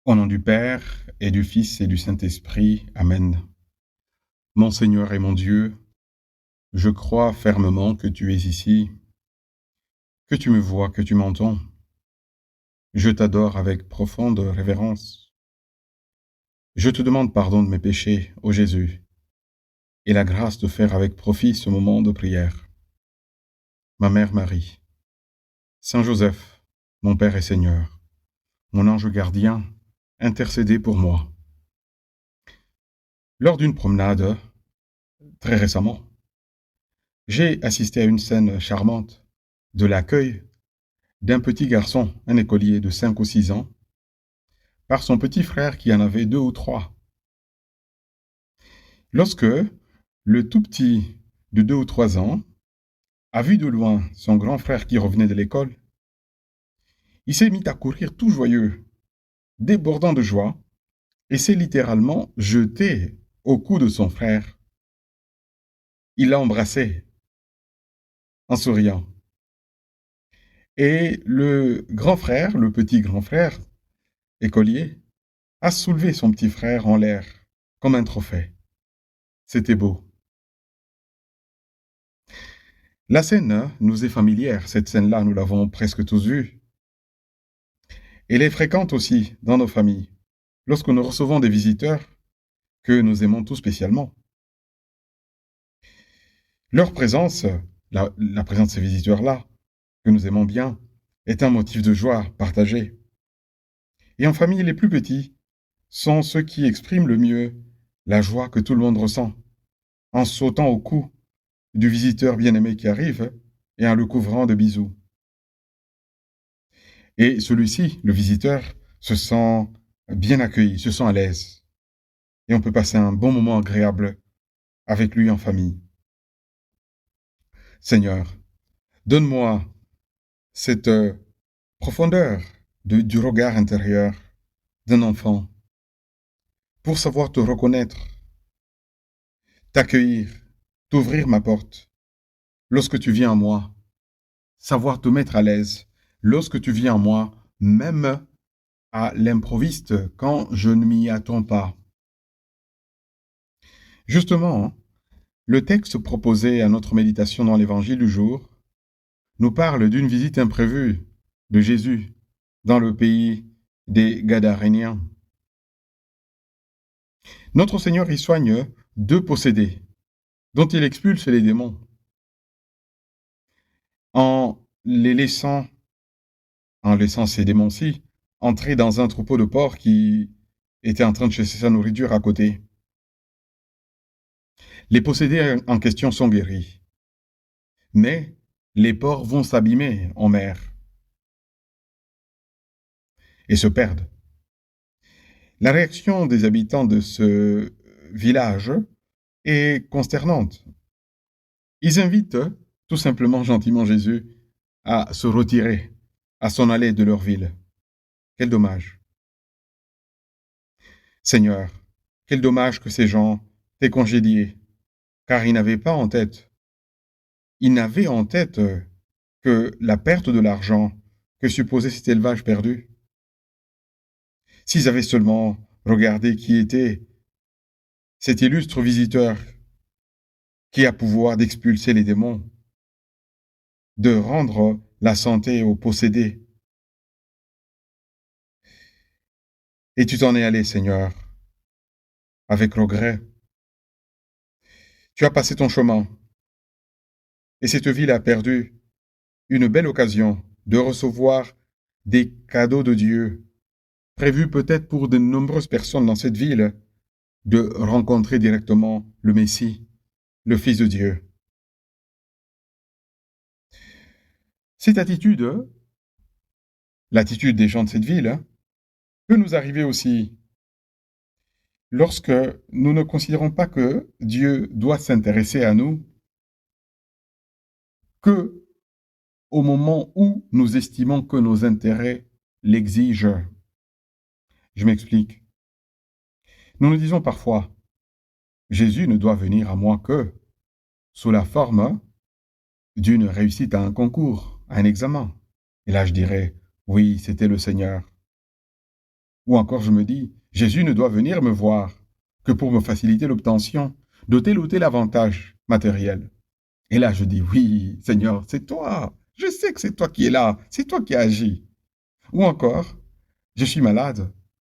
Au nom du Père, et du Fils, et du Saint-Esprit. Amen. Mon Seigneur et mon Dieu, je crois fermement que tu es ici, que tu me vois, que tu m'entends. Je t'adore avec profonde révérence. Je te demande pardon de mes péchés, ô Jésus, et la grâce de faire avec profit ce moment de prière. Ma Mère Marie, Saint Joseph, mon Père et Seigneur, mon ange gardien, intercédez pour moi. Lors d'une promenade, très récemment, j'ai assisté à une scène charmante de l'accueil d'un petit garçon, un écolier de 5 ou 6 ans, par son petit frère qui en avait 2 ou 3. Lorsque le tout petit de 2 ou 3 ans a vu de loin son grand frère qui revenait de l'école, il s'est mis à courir tout joyeux, débordant de joie, et s'est littéralement jeté au cou de son frère. Il l'a embrassé en souriant. Et le grand frère, le petit grand frère, écolier, a soulevé son petit frère en l'air comme un trophée. C'était beau. La scène nous est familière, cette scène-là, nous l'avons presque tous vue. Elle est fréquente aussi dans nos familles, lorsque nous recevons des visiteurs que nous aimons tout spécialement. Leur présence, la présence de ces visiteurs-là, que nous aimons bien, est un motif de joie partagé. Et en famille, les plus petits sont ceux qui expriment le mieux la joie que tout le monde ressent, en sautant au cou du visiteur bien-aimé qui arrive et en le couvrant de bisous. Et celui-ci, le visiteur, se sent bien accueilli, se sent à l'aise. Et on peut passer un bon moment agréable avec lui en famille. Seigneur, donne-moi cette profondeur du regard intérieur d'un enfant pour savoir te reconnaître, t'accueillir, t'ouvrir ma porte lorsque tu viens à moi, savoir te mettre à l'aise lorsque tu viens à moi, même à l'improviste quand je ne m'y attends pas. Justement, le texte proposé à notre méditation dans l'Évangile du jour nous parle d'une visite imprévue de Jésus dans le pays des Gadaréniens. Notre Seigneur y soigne 2 possédés, dont il expulse les démons, en les laissant, en laissant ces démons-ci entrer dans un troupeau de porcs qui était en train de chasser sa nourriture à côté. Les possédés en question sont guéris, mais les porcs vont s'abîmer en mer et se perdent. La réaction des habitants de ce village est consternante. Ils invitent tout simplement gentiment Jésus à se retirer, à s'en aller de leur ville. Quel dommage. Seigneur, quel dommage que ces gens t'aient congédié, car ils n'avaient en tête que la perte de l'argent que supposait cet élevage perdu. S'ils avaient seulement regardé qui était cet illustre visiteur qui a pouvoir d'expulser les démons, de rendre la santé aux possédés. Et tu t'en es allé, Seigneur, avec regret. Tu as passé ton chemin, et cette ville a perdu une belle occasion de recevoir des cadeaux de Dieu, prévus peut-être pour de nombreuses personnes dans cette ville, de rencontrer directement le Messie, le Fils de Dieu. Cette attitude, l'attitude des gens de cette ville, peut nous arriver aussi lorsque nous ne considérons pas que Dieu doit s'intéresser à nous que au moment où nous estimons que nos intérêts l'exigent. Je m'explique. Nous nous disons parfois, Jésus ne doit venir à moi que sous la forme d'une réussite à un concours, à un examen. Et là, je dirais, oui, c'était le Seigneur. Ou encore je me dis, Jésus ne doit venir me voir que pour me faciliter l'obtention de tel ou tel avantage matériel. Et là, je dis, oui, Seigneur, c'est toi. Je sais que c'est toi qui es là. C'est toi qui agis. Ou encore, je suis malade.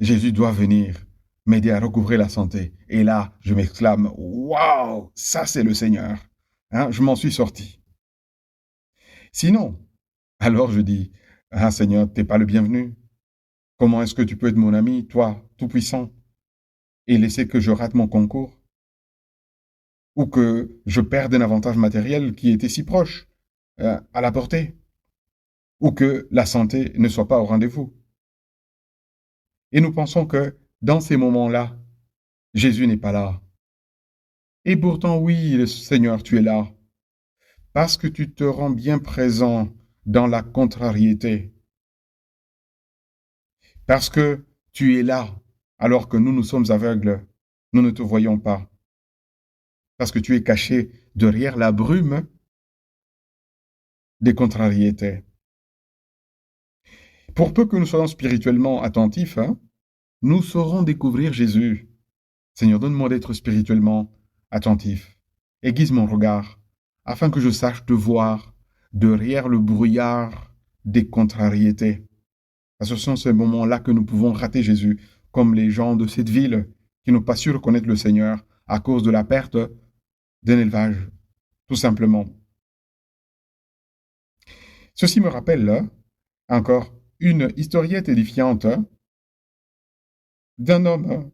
Jésus doit venir m'aider à recouvrer la santé. Et là, je m'exclame, waouh, ça c'est le Seigneur. Hein, je m'en suis sorti. Sinon, alors je dis, ah Seigneur, t'es pas le bienvenu. Comment est-ce que tu peux être mon ami, toi, tout-puissant, et laisser que je rate mon concours? Ou que je perde un avantage matériel qui était si proche, à la portée? Ou que la santé ne soit pas au rendez-vous? Et nous pensons que dans ces moments-là, Jésus n'est pas là. Et pourtant, oui, le Seigneur, tu es là. Parce que tu te rends bien présent dans la contrariété. Parce que tu es là, alors que nous sommes aveugles. Nous ne te voyons pas. Parce que tu es caché derrière la brume des contrariétés. Pour peu que nous soyons spirituellement attentifs, hein, nous saurons découvrir Jésus. Seigneur, donne-moi d'être spirituellement attentif. Aiguise mon regard, afin que je sache te voir derrière le brouillard des contrariétés. Parce que ce sont ces moments-là que nous pouvons rater Jésus, comme les gens de cette ville qui n'ont pas su reconnaître le Seigneur à cause de la perte d'un élevage, tout simplement. Ceci me rappelle encore une historiette édifiante d'un homme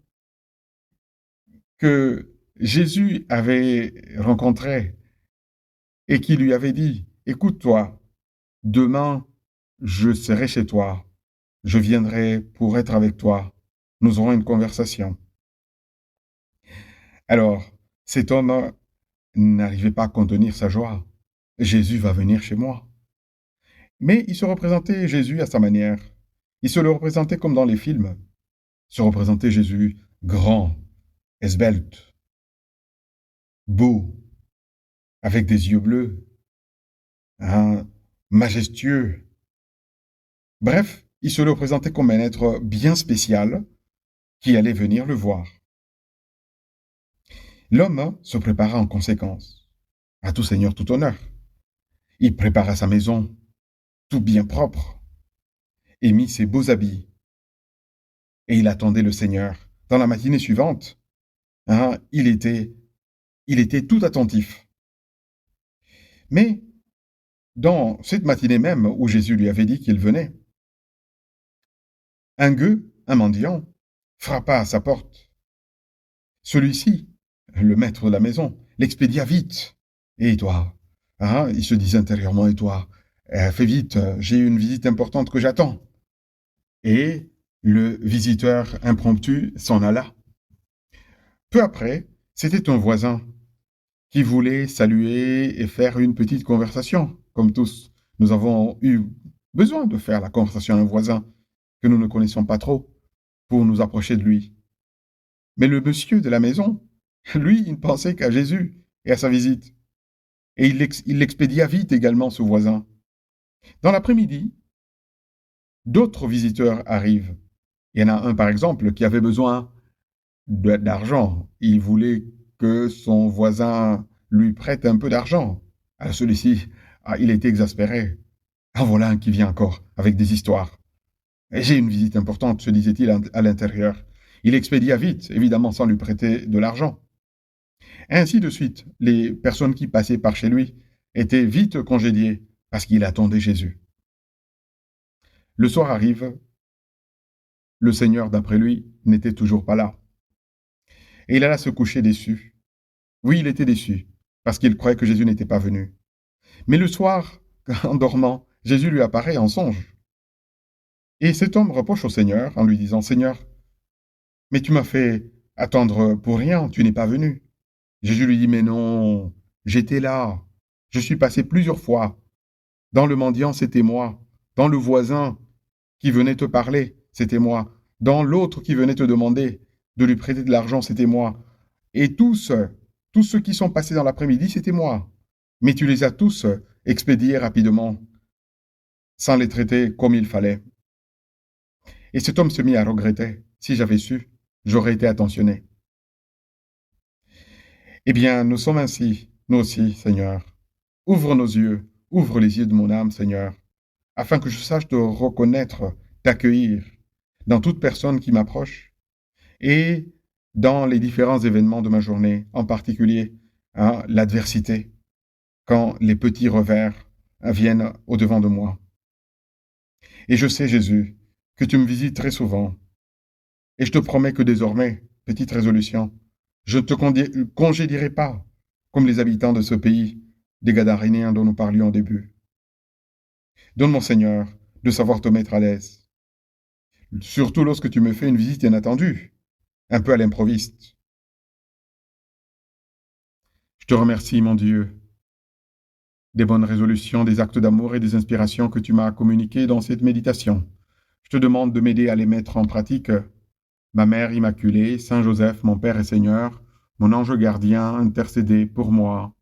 que Jésus avait rencontré et qui lui avait dit, écoute-toi, demain, je serai chez toi, je viendrai pour être avec toi, nous aurons une conversation. Alors, cet homme n'arrivait pas à contenir sa joie. Jésus va venir chez moi. Mais il se représentait Jésus à sa manière. Il se le représentait comme dans les films. Se représentait Jésus grand, esbelте, beau, avec des yeux bleus, hein, majestueux. Bref, il se le représentait comme un être bien spécial qui allait venir le voir. L'homme se prépara en conséquence. À tout seigneur, tout honneur. Il prépara sa maison, tout bien propre, et mit ses beaux habits. Et il attendait le Seigneur. Dans la matinée suivante, hein, il était tout attentif. Mais dans cette matinée même où Jésus lui avait dit qu'il venait, un gueux, un mendiant, frappa à sa porte. Celui-ci, le maître de la maison, l'expédia vite. Et toi, hein, il se disait intérieurement, et toi, fais vite, j'ai une visite importante que j'attends. Et le visiteur impromptu s'en alla. Peu après, c'était un voisin qui voulait saluer et faire une petite conversation. Comme tous, nous avons eu besoin de faire la conversation à un voisin que nous ne connaissons pas trop pour nous approcher de lui. Mais le monsieur de la maison, lui, il ne pensait qu'à Jésus et à sa visite. Et il l'expédia vite également, ce voisin. Dans l'après-midi, d'autres visiteurs arrivent. Il y en a un, par exemple, qui avait besoin d'argent. Il voulait que son voisin lui prête un peu d'argent. Alors celui-ci, il était exaspéré. Ah, voilà un qui vient encore, avec des histoires. J'ai une visite importante, se disait-il à l'intérieur. Il expédia vite, évidemment sans lui prêter de l'argent. Ainsi de suite, les personnes qui passaient par chez lui étaient vite congédiées parce qu'il attendait Jésus. Le soir arrive, le Seigneur, d'après lui, n'était toujours pas là. Et il alla se coucher déçu. Oui, il était déçu, parce qu'il croyait que Jésus n'était pas venu. Mais le soir, en dormant, Jésus lui apparaît en songe. Et cet homme reproche au Seigneur en lui disant, Seigneur, mais tu m'as fait attendre pour rien, tu n'es pas venu. Jésus lui dit, mais non, j'étais là. Je suis passé plusieurs fois. Dans le mendiant, c'était moi. Dans le voisin qui venait te parler, c'était moi. Dans l'autre qui venait te demander de lui prêter de l'argent, c'était moi. Et tous ceux qui sont passés dans l'après-midi, c'était moi. Mais tu les as tous expédiés rapidement, sans les traiter comme il fallait. Et cet homme se mit à regretter. Si j'avais su, j'aurais été attentionné. Eh bien, nous sommes ainsi, nous aussi, Seigneur. Ouvre nos yeux, ouvre les yeux de mon âme, Seigneur, afin que je sache te reconnaître, t'accueillir dans toute personne qui m'approche et dans les différents événements de ma journée, en particulier l'adversité, quand les petits revers viennent au-devant de moi. Et je sais, Jésus, que tu me visites très souvent. Et je te promets que désormais, petite résolution, je ne te congédierai pas comme les habitants de ce pays, des Gadarénéens dont nous parlions au début. Donne, mon Seigneur, de savoir te mettre à l'aise, surtout lorsque tu me fais une visite inattendue, un peu à l'improviste. Je te remercie, mon Dieu, des bonnes résolutions, des actes d'amour et des inspirations que tu m'as communiquées dans cette méditation. Je te demande de m'aider à les mettre en pratique. Ma Mère Immaculée, Saint Joseph, mon Père et Seigneur, mon ange gardien, intercédez pour moi.